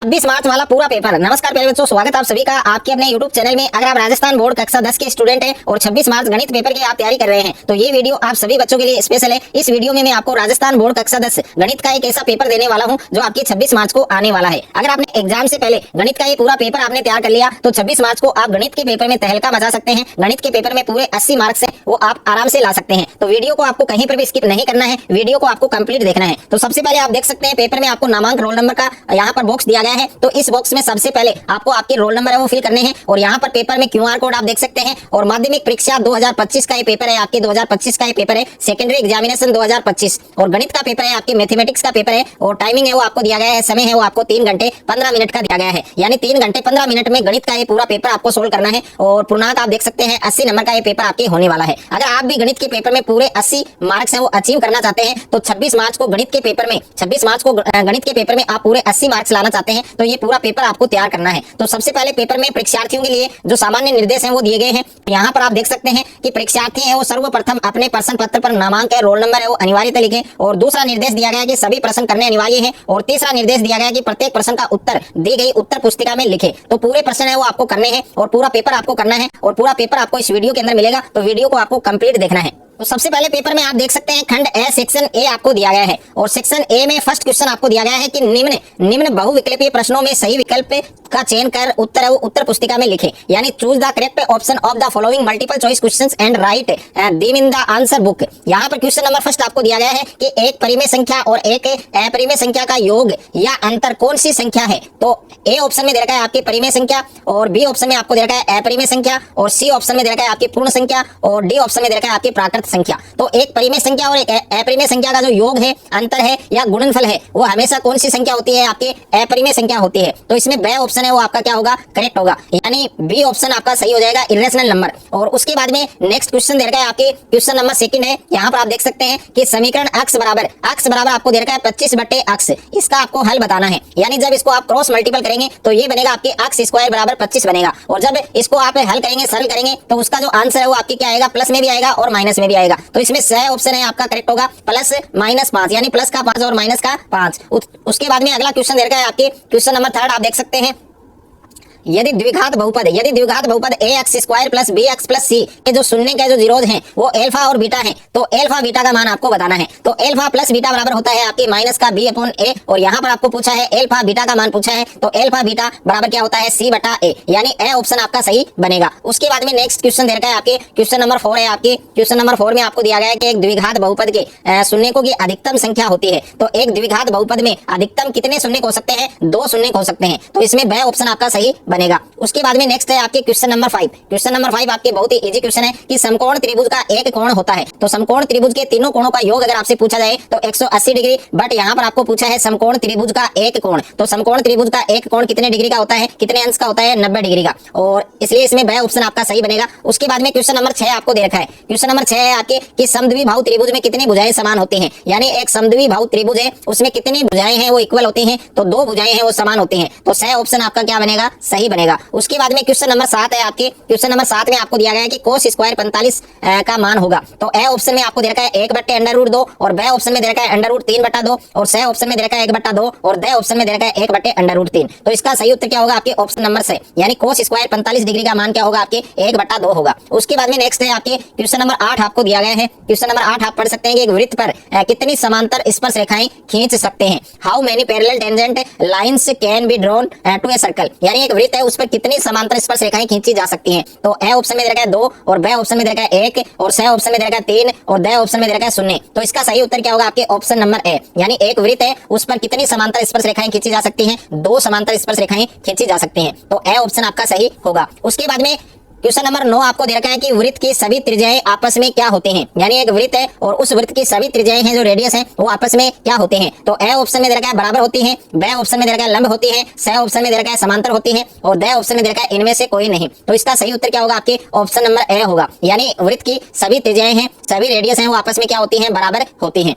26 मार्च वाला पूरा पेपर। नमस्कार प्यारे बच्चों, स्वागत आप सभी का आपके अपने YouTube चैनल में। अगर आप राजस्थान बोर्ड कक्षा 10 के स्टूडेंट हैं और 26 मार्च गणित पेपर की आप तैयारी कर रहे हैं तो ये वीडियो आप सभी बच्चों के लिए स्पेशल है। इस वीडियो में मैं आपको राजस्थान बोर्ड कक्षा 10 गणित का एक ऐसा पेपर देने वाला हूँ जो आपकी 26 मार्च को आने वाला है। अगर आपने एग्जाम से पहले गणित का ये पूरा पेपर आपने तैयार कर लिया तो 26 मार्च को आप गणित के पेपर में तहलका मचा सकते हैं। गणित के पेपर में पूरे 80 मार्क्स है वो आप आराम से ला सकते हैं। तो वीडियो को आपको कहीं पर भी स्किप नहीं करना है, वीडियो को आपको कंप्लीट देखना है। तो सबसे पहले आप देख सकते हैं पेपर में आपको नामांक रोल नंबर का यहाँ पर बॉक्स दिया गया है। तो इस बॉक्स में सबसे पहले आपको आपके रोल नंबर है वो फिल करने हैं और यहाँ पर पेपर में क्यूआर कोड आप देख सकते हैं। और माध्यमिक परीक्षा 2025 का ये पेपर है, आपके 2025 का ये पेपर है, सेकेंडरी एग्जामिनेशन 2025 और गणित का पेपर है, आपके मैथमेटिक्स का पेपर है। और टाइमिंग है वो आपको दिया गया है, समय है वो आपको 3 घंटे 15 मिनट का दिया गया है। यानी 3 घंटे 15 मिनट में गणित का ये पूरा पेपर आपको सोल्व करना है। और पूर्णांक आप देख सकते हैं 80 नंबर का ये पेपर आपके होने वाला है। अगर आप भी गणित के पेपर में पूरे 80 मार्क्स है वो अचीव करना चाहते हैं तो 26 मार्च को गणित के पेपर में 26 मार्च को गणित के पेपर में आप पूरे 80 मार्क्स लाना चाहते हैं तो ये पूरा पेपर आपको तैयार करना है। तो सबसे पहले पेपर में परीक्षार्थियों के लिए जो सामान्य निर्देश हैं वो दिए गए हैं। यहाँ पर आप देख सकते हैं कि परीक्षार्थी हैं वो सर्वप्रथम अपने प्रश्न पत्र पर नामांक है, रोल नंबर है वो अनिवार्यतः लिखें। और दूसरा निर्देश दिया गया है कि सभी प्रश्न करने अनिवार्य है। और तीसरा निर्देश दिया गया है कि प्रत्येक प्रश्न का उत्तर दी गई उत्तर पुस्तिका में लिखे। तो पूरे प्रश्न है वो आपको करने हैं और पूरा पेपर आपको करना है और पूरा पेपर आपको इस वीडियो के अंदर मिलेगा। तो वीडियो को आपको कंप्लीट देखना है। तो सबसे पहले पेपर में आप देख सकते हैं खंड ए सेक्शन ए आपको दिया गया है और सेक्शन ए में फर्स्ट क्वेश्चन आपको दिया गया है कि निम्न बहुविकल्पीय प्रश्नों में सही विकल्प का चयन कर उत्तर है वो उत्तर पुस्तिका में लिखें। यानी choose the correct option of the following multiple choice questions and write them in the answer book. यहाँ पर क्वेश्चन नंबर फर्स्ट आपको दिया गया है कि एक परिमेय संख्या और एक अपरिमेय संख्या का योग या अंतर कौन सी संख्या है। तो ए ऑप्शन में दे रखा है आपकी परिमेय संख्या और बी ऑप्शन में आपको दे रखा है अपरिमेय संख्या और सी ऑप्शन में दे रखा है आपकी पूर्ण संख्या और डी ऑप्शन में दे रखा है आपकी प्राकृत संख्या। तो एक परिमेय संख्या और एक अपरिमेय संख्या का जो योग है, अंतर है या गुणनफल है वो हमेशा कौन सी संख्या होती है, आपकी अपरिमेय संख्या होती है। तो इसमें बी ऑप्शन है वो आपका क्या होगा, करेक्ट होगा। यानी बी ऑप्शन आपका सही हो जाएगा, इरेशनल नंबर। और उसके बाद में नेक्स्ट क्वेश्चन दे रखा है आपके क्वेश्चन नंबर सेकंड है। यहाँ पर आप देख सकते हैं कि समीकरण अक्ष बराबर आपको दे रखा है 25 बटे अक्ष। इसका आपको हल बताना है। यानी जब इसको आप क्रॉस मल्टीपल करेंगे तो ये बनेगा आपके अक्ष स्क्वायर बराबर 25 बनेगा। और जब इसको आप हल करेंगे, सरल करेंगे तो उसका जो आंसर है वो आपकी क्या आएगा, प्लस में भी आएगा और माइनस में भी आएगा। तो इसमें सही ऑप्शन है आपका करेक्ट होगा, प्लस माइनस 5 यानी प्लस का 5 और माइनस का 5। उसके बाद में अगला क्वेश्चन दे रखा है आपके क्वेश्चन नंबर थर्ड आप देख सकते हैं। यदि द्विघात बहुपद A X square plus B X plus C के जो शून्य के जो जीरोज हैं वो अल्फा और बीटा हैं तो अल्फा बीटा का मान आपको बताना है। तो अल्फा प्लस बीटा बराबर होता है आपके माइनस का बी अपॉन ए। और यहाँ पर आपको पूछा है अल्फा बीटा का मान पूछा है तो अल्फा बीटा बराबर क्या होता है, सी बटा ए। यानी ए ऑप्शन आपका सही बनेगा। उसके बाद में नेक्स्ट क्वेश्चन दे रखा है आपके क्वेश्चन नंबर 4 है। आपके क्वेश्चन नंबर 4 में आपको दिया गया है कि एक द्विघात बहुपद के शून्यकों की अधिकतम संख्या होती है। तो एक द्विघात बहुपद में अधिकतम कितने शून्य हो सकते हैं, 2 शून्य हो सकते हैं। तो इसमें बी ऑप्शन आपका सही बनेगा। उसके बाद में नेक्स्ट है आपके क्वेश्चन नंबर 5। क्वेश्चन नंबर 5 आपके बहुत ही इजी क्वेश्चन है कि समकोण त्रिभुज का एक कोण होता है। तो समकोण त्रिभुज के तीनों कोणों का योग अगर आपसे पूछा जाए तो 180 डिग्री, बट यहाँ पर आपको पूछा है समकोण त्रिभुज का एक कोण। तो समकोण त्रिभुज का एक कोण कितने डिग्री का होता है, कितने अंश का होता है, 90 डिग्री का। और इसलिए इसमें बी ऑप्शन आपका सही बनेगा। उसके बाद में क्वेश्चन नंबर 6 आपको दे रखा है। क्वेश्चन नंबर 6 है आपके कि समद्विबाहु त्रिभुज में कितनी भुजाएं समान होती हैं। यानी एक समद्विबाहु त्रिभुज है उसमें कितनी भुजाएं हैं वो इक्वल होती हैं। तो 2 भुजाएं हैं वो समान होती हैं। तो सही ऑप्शन आपका क्या बनेगा, सही बनेगा। उसके बाद में क्वेश्चन नंबर 7 है आपके क्वेश्चन नंबर 7 में आपको दिया गया है कि कोस स्क्वायर 45 का मान होगा। तो ए ऑप्शन में आपको दे रखा है 1 बटे √2 और बी ऑप्शन में दे रखा है √3 बटा 2 और सी ऑप्शन में दे रखा है 1 बटा 2 और डी ऑप्शन में दे रखा है 1 बटे √3। तो इसका सही उत्तर क्या होगा, आपके ऑप्शन नंबर से यानी कोस स्क्वायर 45 डिग्री का मान क्या होगा, आपके 1 बटा 2 होगा। उसके बाद में नेक्स्ट है आपके क्वेश्चन नंबर 8 आपको दिया गया है। क्वेश्चन नंबर 8 आप पढ़ सकते हैं कि एक वृत्त पर कितनी समांतर स्पर्श रेखाएं खींच सकते हैं। How many parallel tangent lines can be drawn to a circle. यानी एक वृत्त है उस पर कितनी समांतर स्पर्श रेखाएं खींची जा सकती हैं। तो ए ऑप्शन में दे रखा है 2 और बी ऑप्शन में दे रखा है 1 और सी ऑप्शन में दे रखा है 3 और डी ऑप्शन में दे रखा है 0। तो इसका सही उत्तर क्या होगा, आपके ऑप्शन नंबर ए। यानी एक वृत्त है उस पर कितनी समांतर स्पर्श रेखाएं खींची जा सकती हैं, 2 समांतर स्पर्श रेखाएं खींची जा सकती हैं। तो ए ऑप्शन आपका सही होगा। उसके बाद में क्वेश्चन नंबर 9 आपको दे रखा है कि वृत्त की सभी त्रिज्याएं आपस में क्या होते हैं। यानी एक वृत्त है और उस वृत्त की सभी त्रिज्याएं हैं जो रेडियस हैं वो आपस में क्या होते हैं। तो ए ऑप्शन में दे रखा है बराबर होती हैं, बी ऑप्शन में दे रखा है लंब होती हैं, सी ऑप्शन में दे रखा है समांतर होती हैं और डी ऑप्शन में दे रखा है इनमें से कोई नहीं। तो इसका सही उत्तर क्या होगा, आपके ऑप्शन नंबर ए होगा। यानी वृत्त की सभी त्रिज्याएं हैं, सभी रेडियस हैं वो आपस में क्या होती हैं, बराबर होती हैं।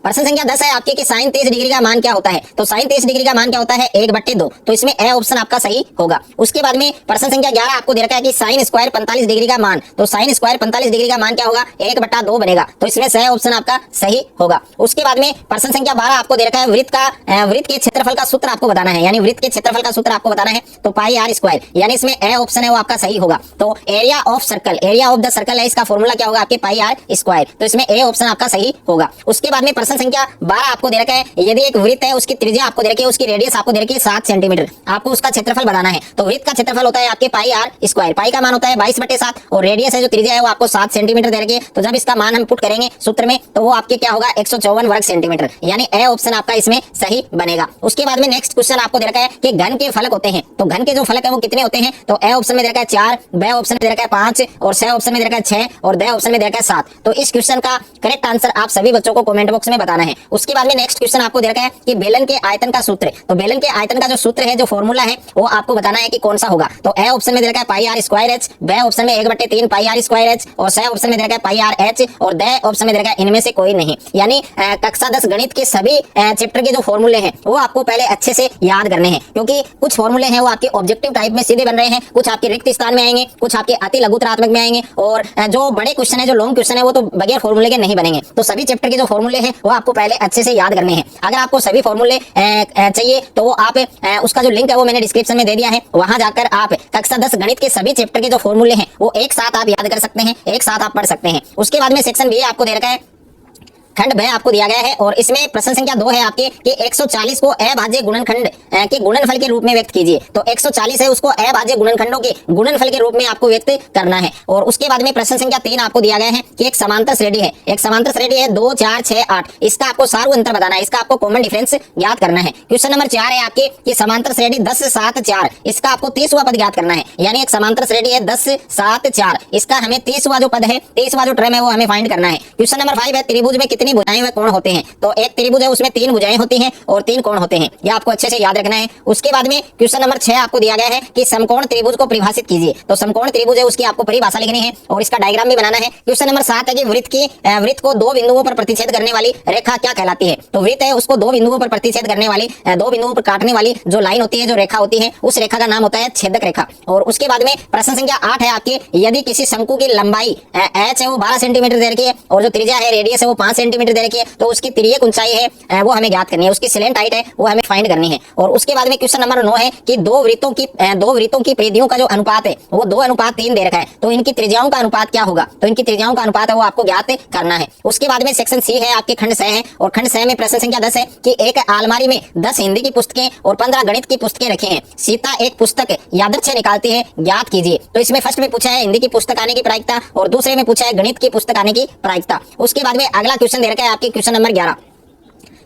प्रश्न संख्या 10 है आपके कि साइन 30 डिग्री का मान क्या होता है। तो साइन 30 डिग्री का मान क्या होता है 1/2। तो इसमें ए ऑप्शन आपका सही होगा। उसके बाद में प्रश्न संख्या 11 आपको दे रखा है कि साइन स्क्वायर 45 डिग्री का मान। तो साइन स्क्वायर 45 डिग्री का मान क्या होगा 1/2 बनेगा। तो इसमें सही ऑप्शन आपका सही होगा। उसके बाद में प्रश्न संख्या 12 आपको दे रखा है वृत्त के क्षेत्रफल का सूत्र आपको बताना है, यानी वृत्त के क्षेत्रफल का सूत्र आपको बताना है। तो पाई आर स्क्वायर, यानी इसमें ए ऑप्शन है वो आपका सही होगा। तो area of circle, area of the circle है, इसका फॉर्मूला क्या होगा आपके पाई आर स्क्वायर। तो इसमें ए ऑप्शन आपका सही होगा। उसके बाद में प्रश्न संख्या 12 आपको दे रखा है यदि एक वृत्त है उसकी त्रिज्या आपको दे रखी है, उसकी रेडियस आपको दे रखी है 7 सेंटीमीटर, आपको उसका क्षेत्रफल बताना है। तो वृत्त का क्षेत्रफल होता है आपके पाई आर स्क्वायर, पाई का मान होता है 22/7 और रेडियस है जो त्रिज्या है वो आपको 7 सेंटीमीटर दे रखी है। तो जब इसका मान हम पुट करेंगे सूत्र में तो वो आपके क्या होगा 154 वर्ग सेंटीमीटर, यानी ए ऑप्शन आपका इसमें सही बनेगा। उसके बाद में नेक्स्ट क्वेश्चन आपको दे रखा है कि घन के फलक होते हैं। तो घन के जो फलक है वो कितने होते हैं। तो ए ऑप्शन में दे रखा है 4, बी ऑप्शन में दे रखा है 5 और सी ऑप्शन में दे रखा है 6 और डी ऑप्शन में दे रखा है 7। तो इस क्वेश्चन का करेक्ट आंसर आप सभी बच्चों को कमेंट बॉक्स में बताना है। उसके बाद में नेक्स्ट क्वेश्चन आपको दे रखा है कि बेलन के आयतन का सूत्र। तो बेलन के आयतन का जो सूत्र है, जो फॉर्मूला है, वो आपको बताना है कि कौन सा होगा। तो ए ऑप्शन में दे रखा है pi R square H, B option में 1/3 पाई आर स्क्वायर एच और सी ऑप्शन में दे रखा है पाई आर एच और डी ऑप्शन में दे रखा है इनमें से कोई नहीं। यानी कक्षा 10 गणित के सभी चैप्टर के जो फॉर्मूले हैं वो आपको पहले अच्छे से याद करने हैं, क्योंकि कुछ फॉर्मूले हैं वो आपके ऑब्जेक्टिव टाइप में सीधे बन रहे हैं, कुछ आपके रिक्त स्थान में आएंगे, कुछ आपके अति लघुत्रात्मक में आएंगे और जो बड़े क्वेश्चन है, जो लॉन्ग क्वेश्चन है, वो तो बगैर फॉर्मूले के नहीं बनेंगे। तो सभी चैप्टर के जो फॉर्मूले हैं वो आपको पहले अच्छे से याद करने हैं। अगर आपको सभी फॉर्मूले चाहिए तो वो आप उसका जो लिंक है वो मैंने डिस्क्रिप्शन में दे दिया है, वहां जाकर आप कक्षा 10 गणित के सभी चैप्टर के जो फॉर्मूले हैं वो एक साथ आप याद कर सकते हैं, एक साथ आप पढ़ सकते हैं। उसके बाद में सेक्शन बी आपको दे रखा है, खंड ब आपको दिया गया है और इसमें प्रश्न संख्या 2 है आपके कि 140 को अभाज्य गुणनखंड के गुणनफल के रूप में व्यक्त कीजिए। तो 140 है उसको अभाज्य गुणनखंडों के गुणनफल के रूप में आपको व्यक्त करना है। और उसके बाद में प्रश्न संख्या 3 आपको दिया गया है कि एक समांतर श्रेणी है, एक समांतर श्रेणी है 2 4 6 8, इसका आपको सारू अंतर बताना है, इसका आपको कॉमन डिफरेंस ज्ञात करना है। क्वेश्चन नंबर 4 है आपके कि समांतर श्रेणी 10 7 4, इसका आपको 30वां पद ज्ञात करना है। यानी एक समांतर श्रेणी है 10 7 4, इसका हमें 30वां जो पद है, 30वां जो टर्म है वो हमें फाइंड करना है। क्वेश्चन नंबर 5 है त्रिभुज में कितनी भुजाएं व कोण होते हैं। तो एक त्रिभुज है उसमें 3 भुजाएं होती हैं और 3 कोण होते हैं, ये आपको अच्छे से याद रखना है। उसके बाद में क्वेश्चन नंबर 6 आपको दिया गया है कि समकोण त्रिभुज को परिभाषित कीजिए। तो समकोण त्रिभुज है उसकी आपको परिभाषा लिखनी है और इसका डायग्राम भी बनाना है। क्वेश्चन नंबर 7 है कि वृत्त को 2 बिंदुओं पर प्रतिच्छेद करने वाली रेखा क्या कहलाती है। तो वृत्त है उसको 2 बिंदुओं पर प्रतिच्छेद करने वाली, 2 बिंदुओं पर काटने वाली जो लाइन होती है, जो रेखा होती है, उस रेखा का नाम होता है छेदक रेखा। और उसके बाद में प्रश्न संख्या 8 है आपकी, यदि किसी शंकु की लंबाई h है वो 12 सेंटीमीटर दे रखी है और जो त्रिज्या है रेडियस है वो 5 सेंटीमीटर दे रखी है, तो उसकी तिर्यक ऊंचाई है वो हमें ज्ञात करनी है, उसकी सिलेंट हाइट है वो हमें फाइंड करनी है। और उसके बाद में क्वेश्चन नंबर 9 है कि दो वृत्तों की परिधियों का जो अनुपात है वो 2:3 दे रखा है, तो इनकी त्रिज्याओं का अनुपात क्या होगा। तो इनकी त्रिज्याओं का अनुपात है वो आपको ज्ञात करना है। उसके बाद में सेक्शन सी है आपके खंड 6 है और खंड 6 में प्रश्न संख्या 10 है कि एक अलमारी में 10 हिंदी की पुस्तकें और 15 गणित की पुस्तकें रखी हैं, सीता एक पुस्तक यादृच्छिक निकालती है, ज्ञात कीजिए। तो इसमें फर्स्ट में पूछा है हिंदी की पुस्तक आने की प्रायिकता और दूसरे में पूछा है गणित की पुस्तक आने की प्रायिकता। उसके बाद में अगला क्वेश्चन दे रखा है आपके क्वेश्चन नंबर 11।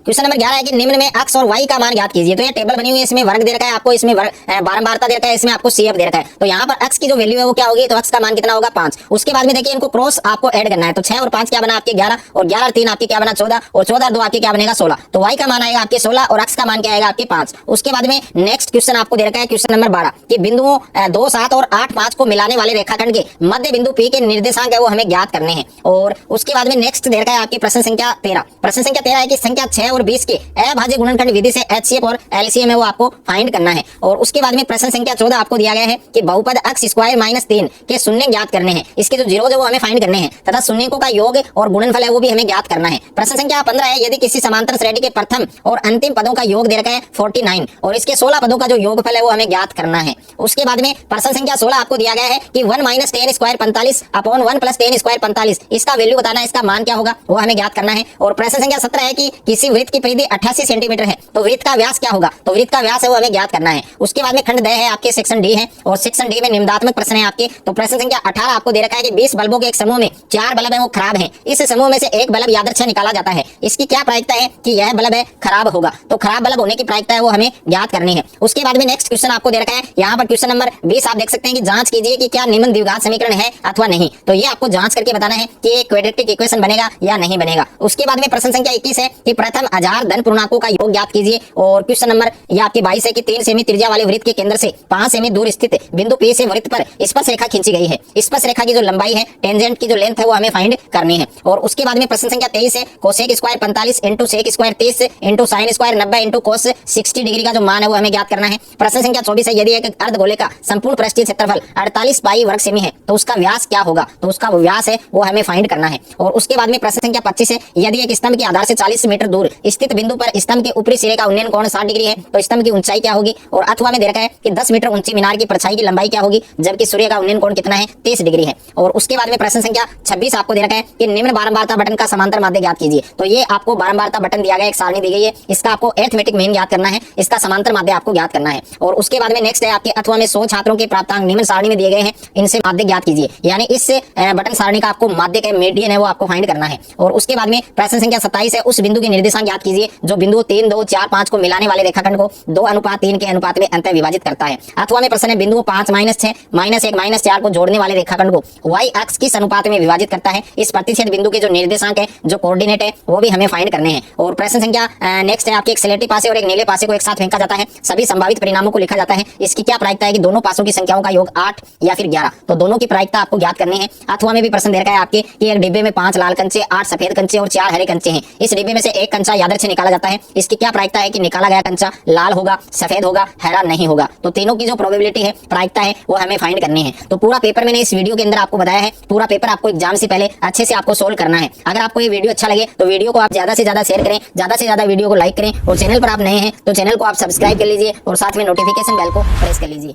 क्वेश्चन नंबर 11 है कि निम्न में x और y का मान ज्ञात कीजिए। तो ये टेबल बनी हुई है, इसमें वर्ग दे रखा है आपको, इसमें बारंबारता दे रखा है, इसमें आपको CF दे रखा है। तो यहाँ पर x की जो वैल्यू है वो क्या होगी, तो x का मान कितना होगा 5। उसके बाद में देखिए इनको क्रॉस आपको ऐड करना है। तो 6 और 5 क्या बना आपके 11 और 11 और 3 आपके क्या बना 14 और 14 और 2 आपके क्या बनेगा 16। तो y का मान आएगा आपके 16 और x का मान क्या आएगा आपके 5। उसके बाद में नेक्स्ट क्वेश्चन आपको दे रखा है क्वेश्चन नंबर 12 कि बिंदुओं 2 7 और 8 5 को मिलाने वाले रेखाखंड के मध्य बिंदु P के निर्देशांक है वो हमें ज्ञात करने हैं। और उसके बाद में नेक्स्ट दे रखा है आपकी प्रश्न संख्या 13। प्रश्न संख्या 13 है कि संख्या 6 और 20 के अभाज्य गुणनखंड विधि से HCF और LCM है वो आपको फाइंड करना है। और उसके बाद में प्रश्न संख्या 14 आपको दिया गया है कि बहुपद x² - 3 के शून्य ज्ञात करने हैं, इसके जो जीरो है वो हमें फाइंड करने हैं तथा शून्यकों का योग और गुणनफल है वो भी हमें ज्ञात करना है। प्रश्न संख्या 15 है यदि किसी समांतर श्रेणी के प्रथम और अंतिम पदों का योग दे रखा है 49 और इसके 16 पदों का जो योगफल है वो हमें ज्ञात करना है। उसके बाद में प्रश्न संख्या 16 आपको दिया गया है कि 1 - 10² 45 अपॉन 1 + 10² 45, इसका वैल्यू बताना है, इसका मान क्या होगा वो हमें ज्ञात करना है। और प्रश्न संख्या 17 है कि किसी वृत्त की परिधि 88 सेंटीमीटर है, तो वृत्त का व्यास क्या होगा, तो वृत्त का व्यास है वो हमें ज्ञात करना है। उसके बाद में खंड द है आपके सेक्शन डी है और सेक्शन डी में निम्नात्मक प्रश्न है आपके। तो प्रश्न संख्या 18 आपको दे रखा है कि 20 बल्बों के एक समूह में 4 बल्ब है वो खराब है, इस समूह में से एक बल्ब यादृच्छिक निकाला जाता है, इसकी क्या प्रायिकता है कि यह बल्ब है खराब होगा। तो खराब बल्ब होने की प्रायिकता है वो हमें ज्ञात करनी है। उसके बाद में नेक्स्ट क्वेश्चन आपको दे रखा है, यहाँ पर क्वेश्चन नंबर 20 आप देख सकते हैं कि जांच कीजिए कि क्या निम्न द्विघात समीकरण है अथवा नहीं। तो ये आपको जांच करके बताना है कि क्वाड्रेटिक इक्वेशन बनेगा या नहीं बनेगा। उसके बाद में प्रश्न संख्या 21 है कि प्रथम हजार धन पूर्णांकों का योग ज्ञात कीजिए। और क्वेश्चन नंबर ये आपके 22 है कि 3 सेमी त्रिज्या वाले वृत्त के केंद्र से 5 सेमी दूर स्थित बिंदु P से वृत्त पर स्पर्श रेखा खींची गई है। स्पर्श रेखा की जो लंबाई है, टेंजेंट की जो लेंथ है, वो हमें फाइंड करनी है। और उसके बाद में प्रश्न संख्या 23 है, cosec square 45 into sec square 30 into sine square 90 into cos 60 degree का जो मान है वो हमें ज्ञात करना है। प्रश्न संख्या 24 है, यदि एक अर्धगोले का संपूर्ण पृष्ठीय क्षेत्रफल 48 पाई वर्ग सेमी है तो उसका व्यास क्या होगा? तो उसका व्यास है वो हमें फाइंड करना है। और उसके बाद में प्रश्न संख्या 25 है, यदि एक स्तंभ के आधार से 40 मीटर दूर स्थित बिंदु पर स्तंभ के ऊपरी सिरे का उन्नयन कोण 60 डिग्री है तो स्तंभ की ऊंचाई क्या होगी? और अथवा में दे रखा है कि 10 मीटर ऊंची मीनार की परछाई की लंबाई क्या होगी, जबकि सूर्य का उन्नयन कोण कितना है? 30 डिग्री है। और उसके बाद में प्रश्न संख्या 26 आपको दे रखा है कि निम्न बारंबारता बटन का समांतर माध्य ज्ञात कीजिए। तो ये आपको बारंबारता बटन दिया गया, एक सारणी दी गई है, इसका आपको अरिथमेटिक मीन ज्ञात करना है, इसका समांतर माध्य आपको ज्ञात करना है। और उसके बाद में नेक्स्ट है आपके अथवा में 100 छात्रों के प्राप्तांक निम्न सारणी में दिए गए हैं, इनसे माध्य ज्ञात कीजिए। यानी इस बटन सारणी का आपको माध्य का मीडियन है वो आपको फाइंड करना है। और उसके बाद में प्रश्न संख्या 27 है, उस बिंदु की निर्देशांक ज्ञात कीजिए जो बिंदु 3, 2, 4, 5 को मिलाने वाले रेखाखंड को 2:3 के अनुपात में अंतः विभाजित करता है। अथवा में प्रश्न है, बिंदु 5, -6, -1, -4 को जोड़ने वाले रेखाखंड को y अक्ष किस अनुपात में विभाजित करता है? इस प्रतिच्छेद बिंदु के जो निर्देशांक है, जो कोऑर्डिनेट है, वो भी हमें फाइंड करने हैं। और प्रश्न संख्या नेक्स्ट है आपके, एक स्लेटी पासे और एक नीले पासे को एक साथ फेंका जाता है, सभी संभावित परिणामों को लिखा जाता है, इसकी क्या प्रायिकता है कि दोनों पासों की संख्याओं का योग 8 या फिर 11? तो दोनों की प्रायिकता आपको ज्ञात करनी है। अथवा में भी प्रश्न दे रखा है आपके कि एक डिब्बे में 5 लाल कंचे, 8 सफेद कंचे और 4 हरे कंचे हैं। इस डिब्बे में से एक कंचा यादृच्छिक से निकाला जाता है, इसकी क्या प्रायिकता है कि निकाला गया कंचा लाल होगा, सफेद होगा, हरा नहीं होगा? तो तीनों की जो प्रोबेबिलिटी है, प्रायिकता है, वो हमें फाइंड करनी है। तो पूरा पेपर मैंने इस वीडियो के अंदर आपको बताया है। पूरा पेपर आपको एग्जाम से पहले अच्छे से आपको सोल्व करना है। अगर आपको ये वीडियो अच्छा लगे तो वीडियो को आप ज्यादा से ज्यादा शेयर करें, ज्यादा से ज्यादा वीडियो को लाइक करें, और चैनल पर आप नए हैं तो चैनल को आप सब्सक्राइब कर लीजिए और साथ में नोटिफिकेशन बेल को प्रेस कर लीजिए।